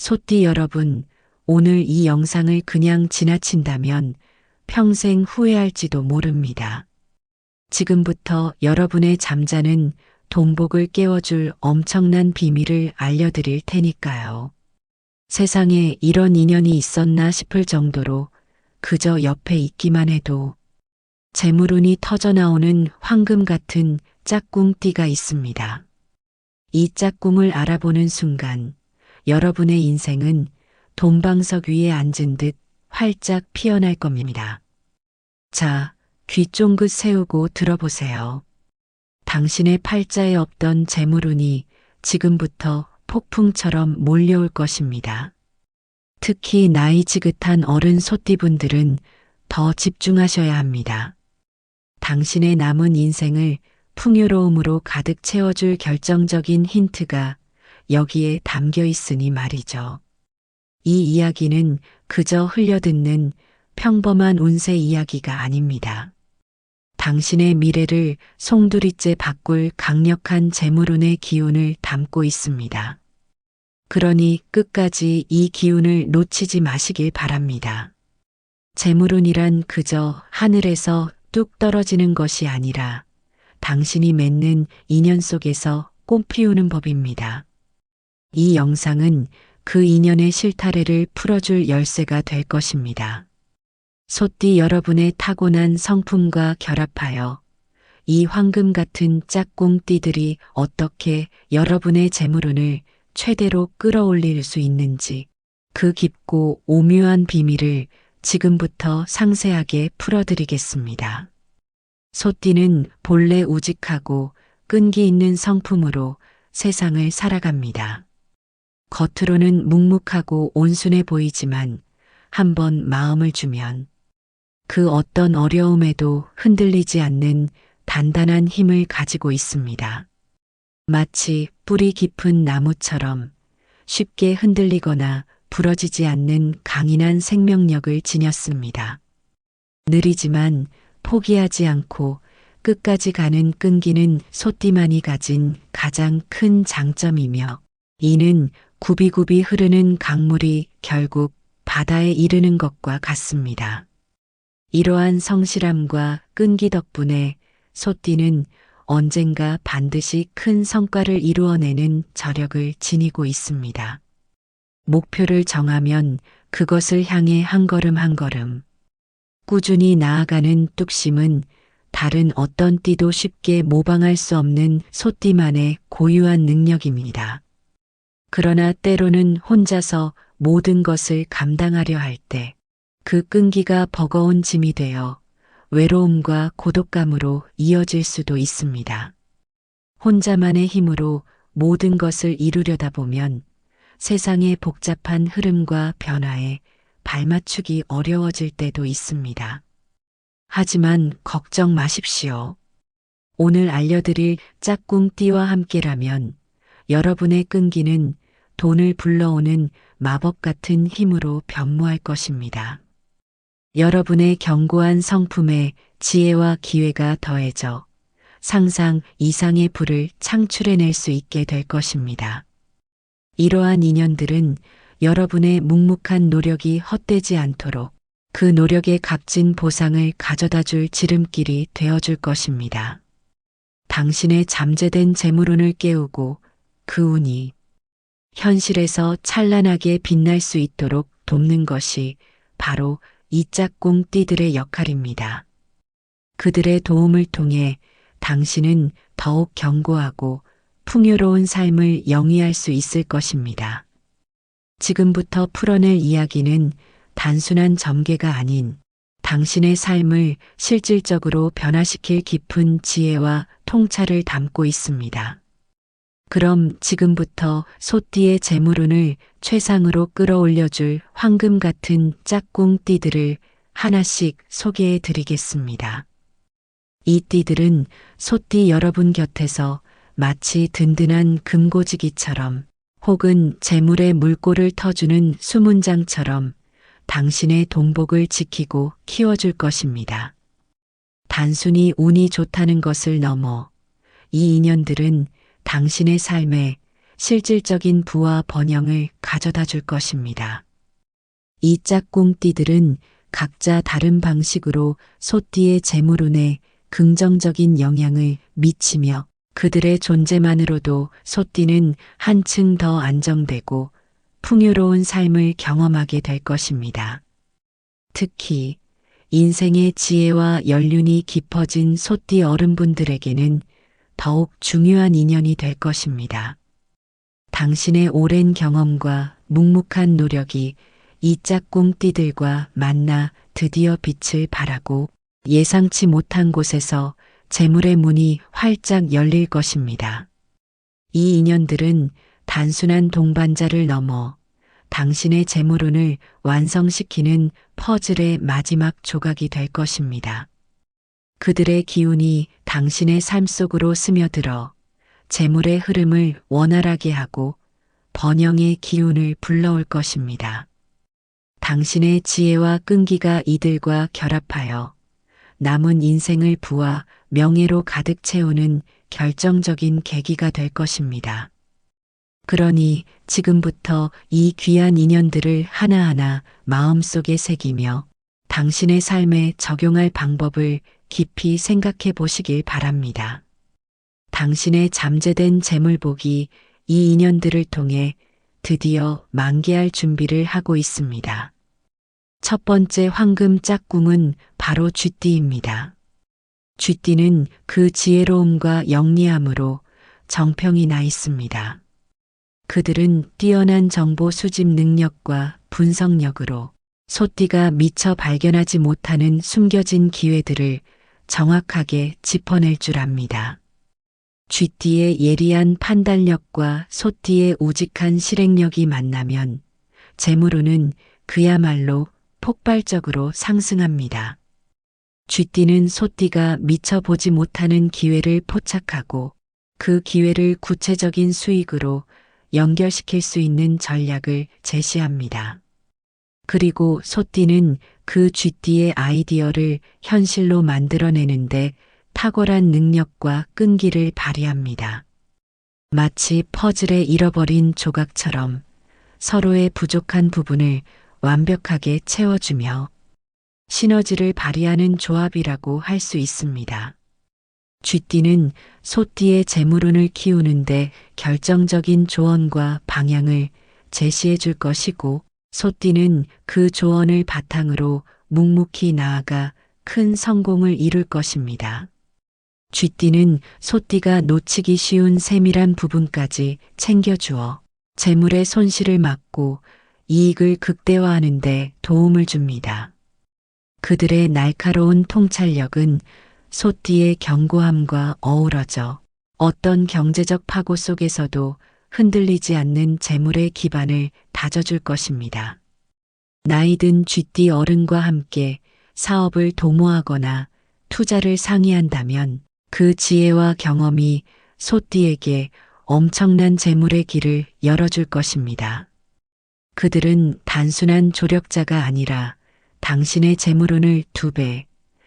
소띠 여러분, 오늘 이 영상을 그냥 지나친다면 평생 후회할지도 모릅니다. 지금부터 여러분의 잠자는 돈복을 깨워줄 엄청난 비밀을 알려드릴 테니까요. 세상에 이런 인연이 있었나 싶을 정도로 그저 옆에 있기만 해도 재물운이 터져나오는 황금 같은 짝꿍띠가 있습니다. 이 짝꿍을 알아보는 순간 여러분의 인생은 돈방석 위에 앉은 듯 활짝 피어날 겁니다. 자, 귀 쫑긋 세우고 들어보세요. 당신의 팔자에 없던 재물운이 지금부터 폭풍처럼 몰려올 것입니다. 특히 나이 지긋한 어른 소띠분들은 더 집중하셔야 합니다. 당신의 남은 인생을 풍요로움으로 가득 채워줄 결정적인 힌트가 여기에 담겨 있으니 말이죠. 이 이야기는 그저 흘려듣는 평범한 운세 이야기가 아닙니다. 당신의 미래를 송두리째 바꿀 강력한 재물운의 기운을 담고 있습니다. 그러니 끝까지 이 기운을 놓치지 마시길 바랍니다. 재물운이란 그저 하늘에서 뚝 떨어지는 것이 아니라 당신이 맺는 인연 속에서 꽃 피우는 법입니다. 이 영상은 그 인연의 실타래를 풀어줄 열쇠가 될 것입니다. 소띠 여러분의 타고난 성품과 결합하여 이 황금 같은 짝꿍띠들이 어떻게 여러분의 재물운을 최대로 끌어올릴 수 있는지 그 깊고 오묘한 비밀을 지금부터 상세하게 풀어드리겠습니다. 소띠는 본래 우직하고 끈기 있는 성품으로 세상을 살아갑니다. 겉으로는 묵묵하고 온순해 보이지만 한번 마음을 주면 그 어떤 어려움에도 흔들리지 않는 단단한 힘을 가지고 있습니다. 마치 뿌리 깊은 나무처럼 쉽게 흔들리거나 부러지지 않는 강인한 생명력을 지녔습니다. 느리지만 포기하지 않고 끝까지 가는 끈기는 소띠만이 가진 가장 큰 장점이며 이는 굽이굽이 흐르는 강물이 결국 바다에 이르는 것과 같습니다. 이러한 성실함과 끈기 덕분에 소띠는 언젠가 반드시 큰 성과를 이루어내는 저력을 지니고 있습니다. 목표를 정하면 그것을 향해 한 걸음 한 걸음 꾸준히 나아가는 뚝심은 다른 어떤 띠도 쉽게 모방할 수 없는 소띠만의 고유한 능력입니다. 그러나 때로는 혼자서 모든 것을 감당하려 할 때 그 끈기가 버거운 짐이 되어 외로움과 고독감으로 이어질 수도 있습니다. 혼자만의 힘으로 모든 것을 이루려다 보면 세상의 복잡한 흐름과 변화에 발맞추기 어려워질 때도 있습니다. 하지만 걱정 마십시오. 오늘 알려드릴 짝꿍띠와 함께라면 여러분의 끈기는 돈을 불러오는 마법 같은 힘으로 변모할 것입니다. 여러분의 견고한 성품에 지혜와 기회가 더해져 상상 이상의 부를 창출해낼 수 있게 될 것입니다. 이러한 인연들은 여러분의 묵묵한 노력이 헛되지 않도록 그 노력의 값진 보상을 가져다 줄 지름길이 되어줄 것입니다. 당신의 잠재된 재물운을 깨우고 그 운이 현실에서 찬란하게 빛날 수 있도록 돕는 것이 바로 이 짝꿍띠들의 역할입니다. 그들의 도움을 통해 당신은 더욱 견고하고 풍요로운 삶을 영위할 수 있을 것입니다. 지금부터 풀어낼 이야기는 단순한 점괘가 아닌 당신의 삶을 실질적으로 변화시킬 깊은 지혜와 통찰을 담고 있습니다. 그럼 지금부터 소띠의 재물운을 최상으로 끌어올려줄 황금 같은 짝꿍띠들을 하나씩 소개해 드리겠습니다. 이 띠들은 소띠 여러분 곁에서 마치 든든한 금고지기처럼 혹은 재물의 물꼬를 터주는 수문장처럼 당신의 돈복을 지키고 키워줄 것입니다. 단순히 운이 좋다는 것을 넘어 이 인연들은 당신의 삶에 실질적인 부와 번영을 가져다 줄 것입니다. 이 짝꿍띠들은 각자 다른 방식으로 소띠의 재물운에 긍정적인 영향을 미치며 그들의 존재만으로도 소띠는 한층 더 안정되고 풍요로운 삶을 경험하게 될 것입니다. 특히 인생의 지혜와 연륜이 깊어진 소띠 어른분들에게는 더욱 중요한 인연이 될 것입니다. 당신의 오랜 경험과 묵묵한 노력이 이 짝꿍띠들과 만나 드디어 빛을 발하고 예상치 못한 곳에서 재물의 문이 활짝 열릴 것입니다. 이 인연들은 단순한 동반자를 넘어 당신의 재물운을 완성시키는 퍼즐의 마지막 조각이 될 것입니다. 그들의 기운이 당신의 삶 속으로 스며들어 재물의 흐름을 원활하게 하고 번영의 기운을 불러올 것입니다. 당신의 지혜와 끈기가 이들과 결합하여 남은 인생을 부와 명예로 가득 채우는 결정적인 계기가 될 것입니다. 그러니 지금부터 이 귀한 인연들을 하나하나 마음속에 새기며 당신의 삶에 적용할 방법을 깊이 생각해 보시길 바랍니다. 당신의 잠재된 재물복이 이 인연들을 통해 드디어 만개할 준비를 하고 있습니다. 첫 번째 황금 짝꿍은 바로 쥐띠입니다. 쥐띠는 그 지혜로움과 영리함으로 정평이 나 있습니다. 그들은 뛰어난 정보 수집 능력과 분석력으로 소띠가 미처 발견하지 못하는 숨겨진 기회들을 정확하게 짚어낼 줄 압니다. 쥐띠의 예리한 판단력과 소띠의 우직한 실행력이 만나면 재물운은 그야말로 폭발적으로 상승합니다. 쥐띠는 소띠가 미처 보지 못하는 기회를 포착하고 그 기회를 구체적인 수익으로 연결시킬 수 있는 전략을 제시합니다. 그리고 소띠는 그 쥐띠의 아이디어를 현실로 만들어내는데 탁월한 능력과 끈기를 발휘합니다. 마치 퍼즐에 잃어버린 조각처럼 서로의 부족한 부분을 완벽하게 채워주며 시너지를 발휘하는 조합이라고 할 수 있습니다. 쥐띠는 소띠의 재물운을 키우는데 결정적인 조언과 방향을 제시해 줄 것이고 소띠는 그 조언을 바탕으로 묵묵히 나아가 큰 성공을 이룰 것입니다. 쥐띠는 소띠가 놓치기 쉬운 세밀한 부분까지 챙겨주어 재물의 손실을 막고 이익을 극대화하는 데 도움을 줍니다. 그들의 날카로운 통찰력은 소띠의 견고함과 어우러져 어떤 경제적 파고 속에서도 흔들리지 않는 재물의 기반을 다져줄 것입니다. 나이든 쥐띠 어른과 함께 사업을 도모하거나 투자를 상의한다면 그 지혜와 경험이 소띠에게 엄청난 재물의 길을 열어줄 것입니다. 그들은 단순한 조력자가 아니라 당신의 재물운을 2배,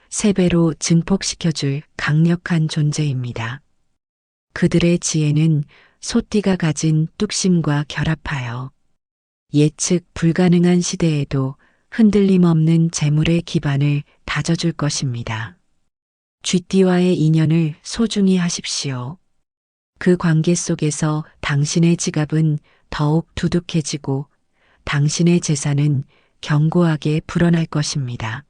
3배로 증폭시켜줄 강력한 존재입니다. 그들의 지혜는 소띠가 가진 뚝심과 결합하여 예측 불가능한 시대에도 흔들림 없는 재물의 기반을 다져줄 것입니다. 쥐띠와의 인연을 소중히 하십시오. 그 관계 속에서 당신의 지갑은 더욱 두둑해지고 당신의 재산은 견고하게 불어날 것입니다.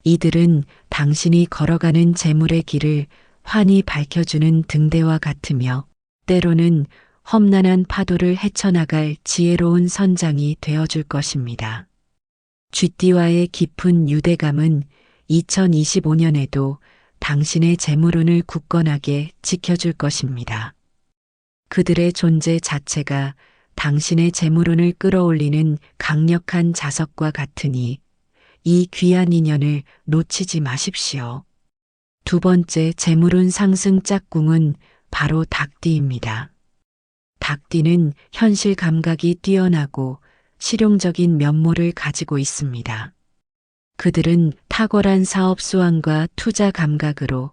이들은 당신이 걸어가는 재물의 길을 환히 밝혀주는 등대와 같으며 때로는 험난한 파도를 헤쳐나갈 지혜로운 선장이 되어줄 것입니다. 쥐띠와의 깊은 유대감은 2025년에도 당신의 재물운을 굳건하게 지켜줄 것입니다. 그들의 존재 자체가 당신의 재물운을 끌어올리는 강력한 자석과 같으니 이 귀한 인연을 놓치지 마십시오. 두 번째 재물운 상승 짝꿍은 바로 닭띠입니다. 닭띠는 현실 감각이 뛰어나고 실용적인 면모를 가지고 있습니다. 그들은 탁월한 사업 수완과 투자 감각으로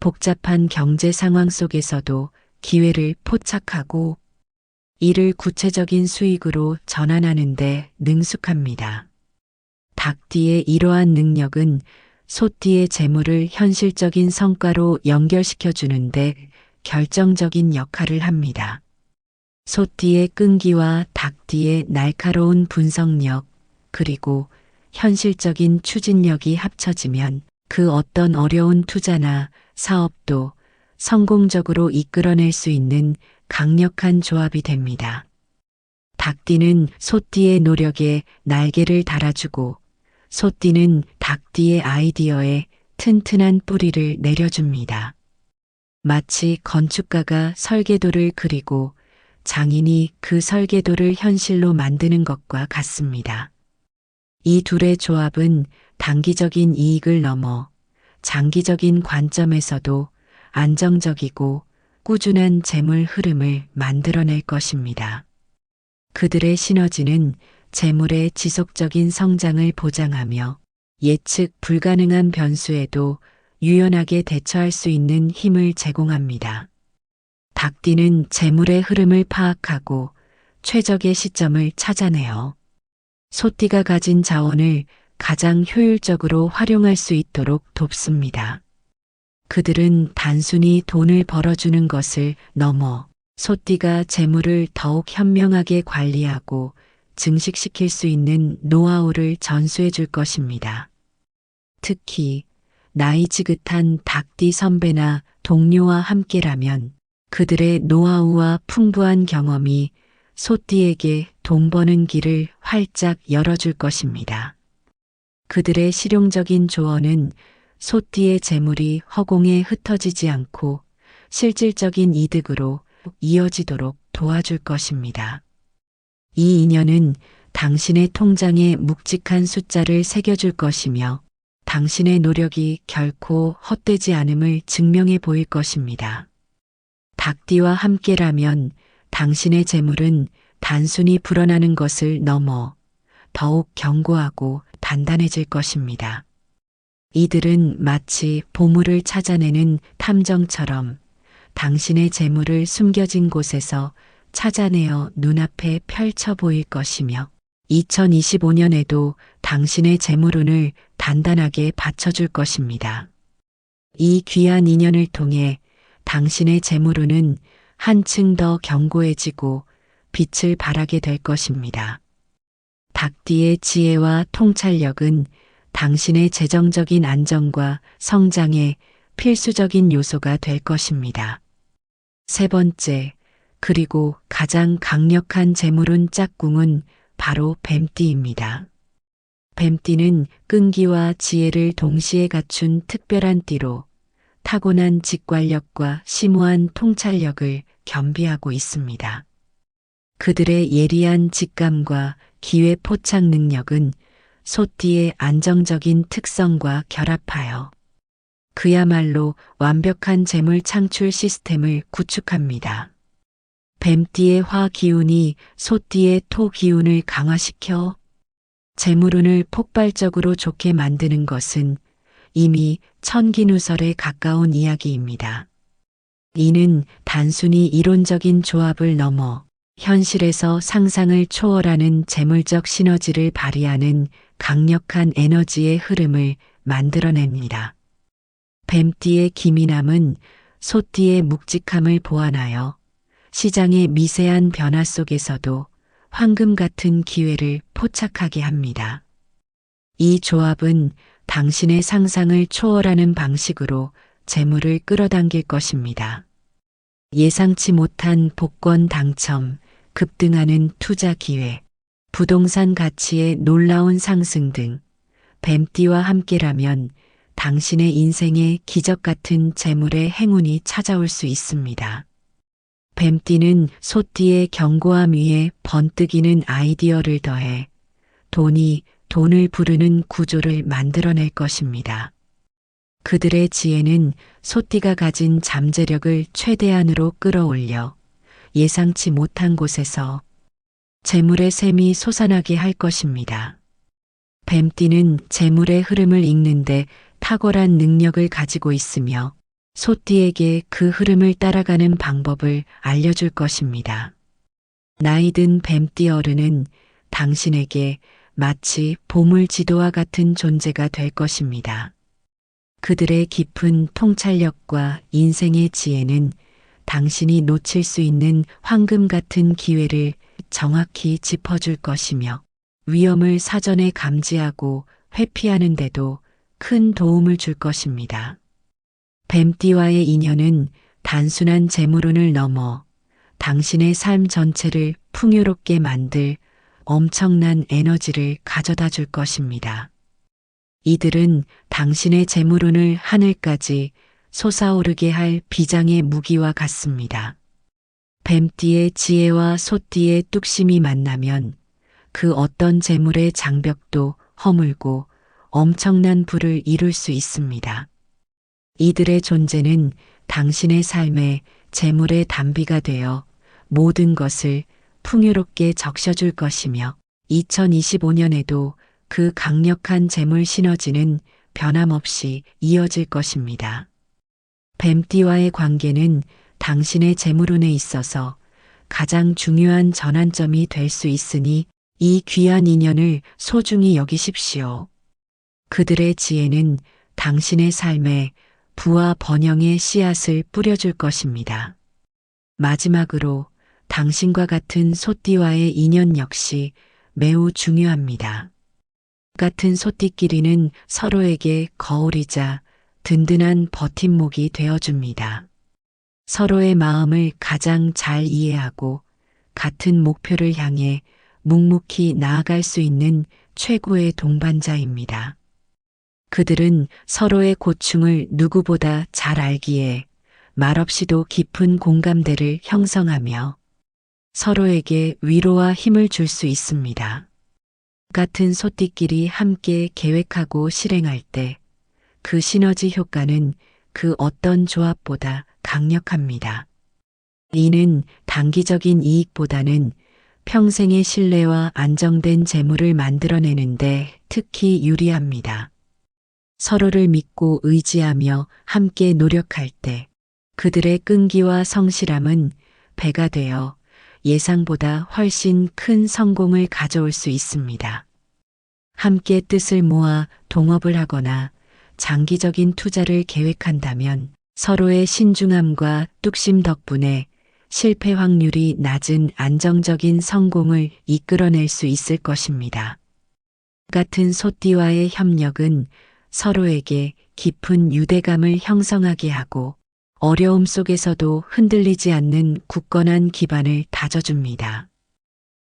복잡한 경제 상황 속에서도 기회를 포착하고 이를 구체적인 수익으로 전환하는 데 능숙합니다. 닭띠의 이러한 능력은 소띠의 재물을 현실적인 성과로 연결시켜 주는데 결정적인 역할을 합니다. 소띠의 끈기와 닭띠의 날카로운 분석력, 그리고 현실적인 추진력이 합쳐지면 그 어떤 어려운 투자나 사업도 성공적으로 이끌어낼 수 있는 강력한 조합이 됩니다. 닭띠는 소띠의 노력에 날개를 달아주고 소띠는 닭띠의 아이디어에 튼튼한 뿌리를 내려줍니다. 마치 건축가가 설계도를 그리고 장인이 그 설계도를 현실로 만드는 것과 같습니다. 이 둘의 조합은 단기적인 이익을 넘어 장기적인 관점에서도 안정적이고 꾸준한 재물 흐름을 만들어낼 것입니다. 그들의 시너지는 재물의 지속적인 성장을 보장하며 예측 불가능한 변수에도 유연하게 대처할 수 있는 힘을 제공합니다. 닭띠는 재물의 흐름을 파악하고 최적의 시점을 찾아내어 소띠가 가진 자원을 가장 효율적으로 활용할 수 있도록 돕습니다. 그들은 단순히 돈을 벌어주는 것을 넘어 소띠가 재물을 더욱 현명하게 관리하고 증식시킬 수 있는 노하우를 전수해 줄 것입니다. 특히 나이 지긋한 닭띠 선배나 동료와 함께라면 그들의 노하우와 풍부한 경험이 소띠에게 돈 버는 길을 활짝 열어줄 것입니다. 그들의 실용적인 조언은 소띠의 재물이 허공에 흩어지지 않고 실질적인 이득으로 이어지도록 도와줄 것입니다. 이 인연은 당신의 통장에 묵직한 숫자를 새겨줄 것이며 당신의 노력이 결코 헛되지 않음을 증명해 보일 것입니다. 닭띠와 함께라면 당신의 재물은 단순히 불어나는 것을 넘어 더욱 견고하고 단단해질 것입니다. 이들은 마치 보물을 찾아내는 탐정처럼 당신의 재물을 숨겨진 곳에서 찾아내어 눈앞에 펼쳐 보일 것이며 2025년에도 당신의 재물운을 단단하게 받쳐줄 것입니다. 이 귀한 인연을 통해 당신의 재물운은 한층 더 견고해지고 빛을 발하게 될 것입니다. 닭띠의 지혜와 통찰력은 당신의 재정적인 안정과 성장에 필수적인 요소가 될 것입니다. 세 번째, 그리고 가장 강력한 재물운 짝꿍은 바로 뱀띠입니다. 뱀띠는 끈기와 지혜를 동시에 갖춘 특별한 띠로 타고난 직관력과 심오한 통찰력을 겸비하고 있습니다. 그들의 예리한 직감과 기회 포착 능력은 소띠의 안정적인 특성과 결합하여 그야말로 완벽한 재물 창출 시스템을 구축합니다. 뱀띠의 화 기운이 소띠의 토 기운을 강화시켜 재물운을 폭발적으로 좋게 만드는 것은 이미 천기누설에 가까운 이야기입니다. 이는 단순히 이론적인 조합을 넘어 현실에서 상상을 초월하는 재물적 시너지를 발휘하는 강력한 에너지의 흐름을 만들어냅니다. 뱀띠의 기민함은 소띠의 묵직함을 보완하여 시장의 미세한 변화 속에서도 황금 같은 기회를 포착하게 합니다. 이 조합은 당신의 상상을 초월하는 방식으로 재물을 끌어당길 것입니다. 예상치 못한 복권 당첨, 급등하는 투자 기회, 부동산 가치의 놀라운 상승 등 뱀띠와 함께라면 당신의 인생에 기적 같은 재물의 행운이 찾아올 수 있습니다. 뱀띠는 소띠의 견고함 위에 번뜩이는 아이디어를 더해 돈이 돈을 부르는 구조를 만들어낼 것입니다. 그들의 지혜는 소띠가 가진 잠재력을 최대한으로 끌어올려 예상치 못한 곳에서 재물의 샘이 솟아나게 할 것입니다. 뱀띠는 재물의 흐름을 읽는데 탁월한 능력을 가지고 있으며 소띠에게 그 흐름을 따라가는 방법을 알려줄 것입니다. 나이든 뱀띠 어른은 당신에게 마치 보물 지도와 같은 존재가 될 것입니다. 그들의 깊은 통찰력과 인생의 지혜는 당신이 놓칠 수 있는 황금 같은 기회를 정확히 짚어줄 것이며 위험을 사전에 감지하고 회피하는데도 큰 도움을 줄 것입니다. 뱀띠와의 인연은 단순한 재물운을 넘어 당신의 삶 전체를 풍요롭게 만들 엄청난 에너지를 가져다 줄 것입니다. 이들은 당신의 재물운을 하늘까지 솟아오르게 할 비장의 무기와 같습니다. 뱀띠의 지혜와 소띠의 뚝심이 만나면 그 어떤 재물의 장벽도 허물고 엄청난 부를 이룰 수 있습니다. 이들의 존재는 당신의 삶에 재물의 단비가 되어 모든 것을 풍요롭게 적셔줄 것이며 2025년에도 그 강력한 재물 시너지는 변함없이 이어질 것입니다. 뱀띠와의 관계는 당신의 재물운에 있어서 가장 중요한 전환점이 될 수 있으니 이 귀한 인연을 소중히 여기십시오. 그들의 지혜는 당신의 삶에 부와 번영의 씨앗을 뿌려줄 것입니다. 마지막으로 당신과 같은 소띠와의 인연 역시 매우 중요합니다. 같은 소띠끼리는 서로에게 거울이자 든든한 버팀목이 되어줍니다. 서로의 마음을 가장 잘 이해하고 같은 목표를 향해 묵묵히 나아갈 수 있는 최고의 동반자입니다. 그들은 서로의 고충을 누구보다 잘 알기에 말없이도 깊은 공감대를 형성하며 서로에게 위로와 힘을 줄 수 있습니다. 같은 소띠끼리 함께 계획하고 실행할 때 그 시너지 효과는 그 어떤 조합보다 강력합니다. 이는 단기적인 이익보다는 평생의 신뢰와 안정된 재물을 만들어내는데 특히 유리합니다. 서로를 믿고 의지하며 함께 노력할 때 그들의 끈기와 성실함은 배가 되어 예상보다 훨씬 큰 성공을 가져올 수 있습니다. 함께 뜻을 모아 동업을 하거나 장기적인 투자를 계획한다면 서로의 신중함과 뚝심 덕분에 실패 확률이 낮은 안정적인 성공을 이끌어낼 수 있을 것입니다. 같은 소띠와의 협력은 서로에게 깊은 유대감을 형성하게 하고 어려움 속에서도 흔들리지 않는 굳건한 기반을 다져줍니다.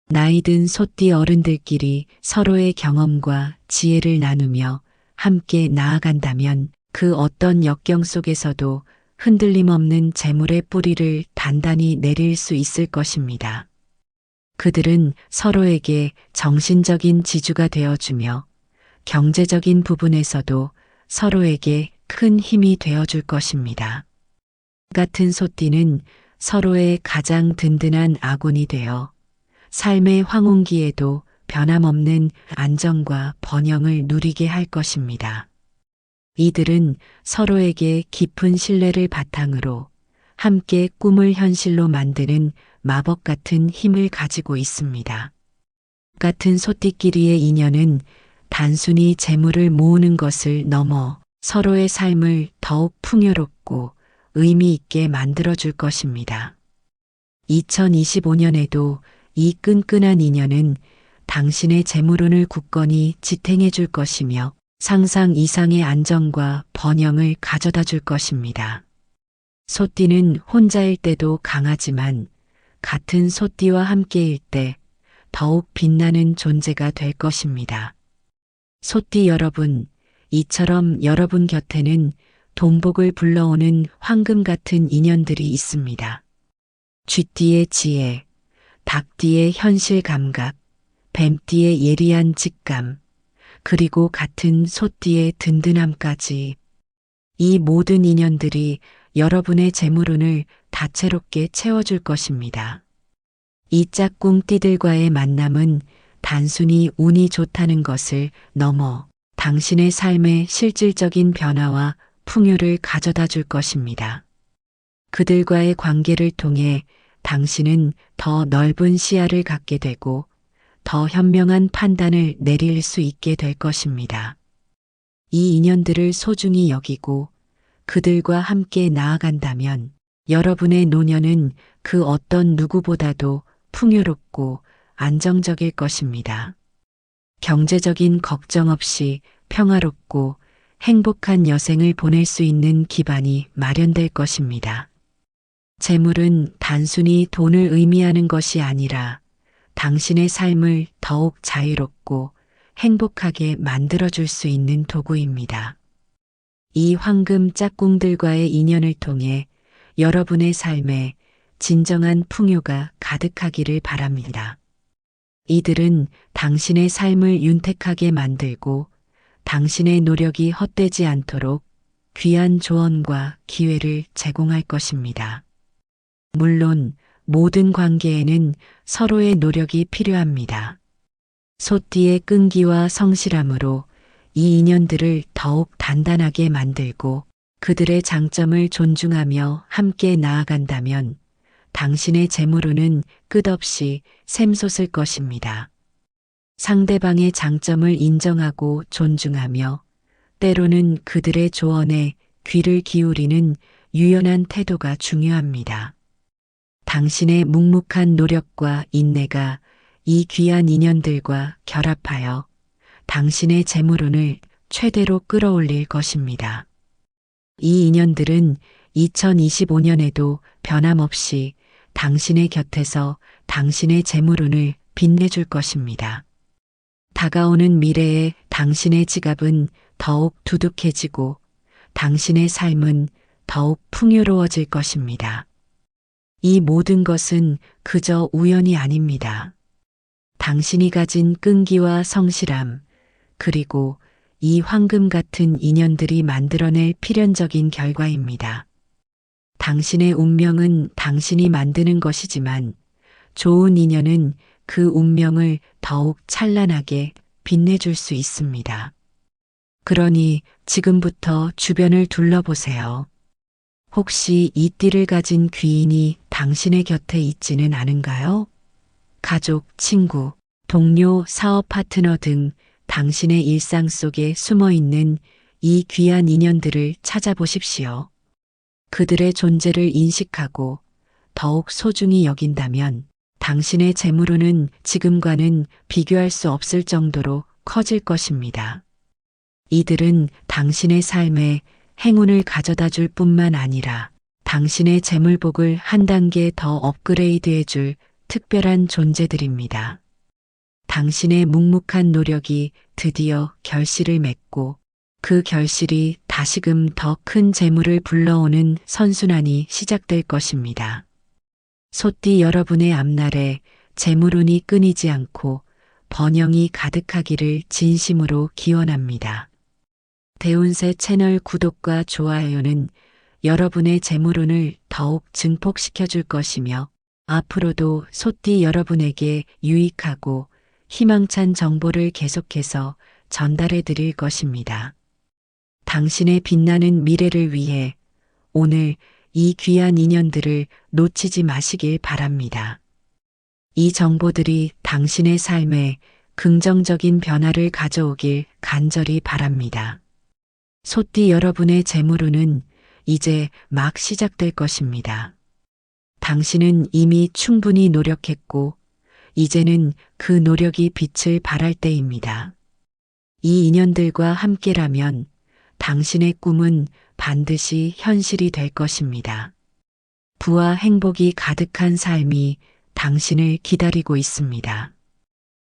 나이든 소띠 어른들끼리 서로의 경험과 지혜를 나누며 함께 나아간다면 그 어떤 역경 속에서도 흔들림 없는 재물의 뿌리를 단단히 내릴 수 있을 것입니다. 그들은 서로에게 정신적인 지주가 되어주며 경제적인 부분에서도 서로에게 큰 힘이 되어줄 것입니다. 같은 소띠는 서로의 가장 든든한 아군이 되어 삶의 황혼기에도 변함없는 안정과 번영을 누리게 할 것입니다. 이들은 서로에게 깊은 신뢰를 바탕으로 함께 꿈을 현실로 만드는 마법 같은 힘을 가지고 있습니다. 같은 소띠끼리의 인연은 단순히 재물을 모으는 것을 넘어 서로의 삶을 더욱 풍요롭고 의미 있게 만들어줄 것입니다. 2025년에도 이 끈끈한 인연은 당신의 재물운을 굳건히 지탱해 줄 것이며 상상 이상의 안정과 번영을 가져다 줄 것입니다. 소띠는 혼자일 때도 강하지만 같은 소띠와 함께일 때 더욱 빛나는 존재가 될 것입니다. 소띠 여러분, 이처럼 여러분 곁에는 돈복을 불러오는 황금 같은 인연들이 있습니다. 쥐띠의 지혜, 닭띠의 현실 감각, 뱀띠의 예리한 직감, 그리고 같은 소띠의 든든함까지 이 모든 인연들이 여러분의 재물운을 다채롭게 채워줄 것입니다. 이 짝꿍 띠들과의 만남은 단순히 운이 좋다는 것을 넘어 당신의 삶에 실질적인 변화와 풍요를 가져다 줄 것입니다. 그들과의 관계를 통해 당신은 더 넓은 시야를 갖게 되고 더 현명한 판단을 내릴 수 있게 될 것입니다. 이 인연들을 소중히 여기고 그들과 함께 나아간다면 여러분의 노년은 그 어떤 누구보다도 풍요롭고 안정적일 것입니다. 경제적인 걱정 없이 평화롭고 행복한 여생을 보낼 수 있는 기반이 마련될 것입니다. 재물은 단순히 돈을 의미하는 것이 아니라 당신의 삶을 더욱 자유롭고 행복하게 만들어줄 수 있는 도구입니다. 이 황금 짝꿍들과의 인연을 통해 여러분의 삶에 진정한 풍요가 가득하기를 바랍니다. 이들은 당신의 삶을 윤택하게 만들고 당신의 노력이 헛되지 않도록 귀한 조언과 기회를 제공할 것입니다. 물론 모든 관계에는 서로의 노력이 필요합니다. 소띠의 끈기와 성실함으로 이 인연들을 더욱 단단하게 만들고 그들의 장점을 존중하며 함께 나아간다면 당신의 재물운은 끝없이 샘솟을 것입니다. 상대방의 장점을 인정하고 존중하며 때로는 그들의 조언에 귀를 기울이는 유연한 태도가 중요합니다. 당신의 묵묵한 노력과 인내가 이 귀한 인연들과 결합하여 당신의 재물운을 최대로 끌어올릴 것입니다. 이 인연들은 2025년에도 변함없이 당신의 곁에서 당신의 재물운을 빛내줄 것입니다. 다가오는 미래에 당신의 지갑은 더욱 두둑해지고 당신의 삶은 더욱 풍요로워질 것입니다. 이 모든 것은 그저 우연이 아닙니다. 당신이 가진 끈기와 성실함, 그리고 이 황금 같은 인연들이 만들어낼 필연적인 결과입니다. 당신의 운명은 당신이 만드는 것이지만 좋은 인연은 그 운명을 더욱 찬란하게 빛내줄 수 있습니다. 그러니 지금부터 주변을 둘러보세요. 혹시 이 띠를 가진 귀인이 당신의 곁에 있지는 않은가요? 가족, 친구, 동료, 사업 파트너 등 당신의 일상 속에 숨어 있는 이 귀한 인연들을 찾아보십시오. 그들의 존재를 인식하고 더욱 소중히 여긴다면 당신의 재물운은 지금과는 비교할 수 없을 정도로 커질 것입니다. 이들은 당신의 삶에 행운을 가져다 줄 뿐만 아니라 당신의 재물복을 한 단계 더 업그레이드해 줄 특별한 존재들입니다. 당신의 묵묵한 노력이 드디어 결실을 맺고 그 결실이 다시금 더 큰 재물을 불러오는 선순환이 시작될 것입니다. 소띠 여러분의 앞날에 재물운이 끊이지 않고 번영이 가득하기를 진심으로 기원합니다. 대운세 채널 구독과 좋아요는 여러분의 재물운을 더욱 증폭시켜 줄 것이며 앞으로도 소띠 여러분에게 유익하고 희망찬 정보를 계속해서 전달해 드릴 것입니다. 당신의 빛나는 미래를 위해 오늘 이 귀한 인연들을 놓치지 마시길 바랍니다. 이 정보들이 당신의 삶에 긍정적인 변화를 가져오길 간절히 바랍니다. 소띠 여러분의 재물운은 이제 막 시작될 것입니다. 당신은 이미 충분히 노력했고 이제는 그 노력이 빛을 발할 때입니다. 이 인연들과 함께라면 당신의 꿈은 반드시 현실이 될 것입니다. 부와 행복이 가득한 삶이 당신을 기다리고 있습니다.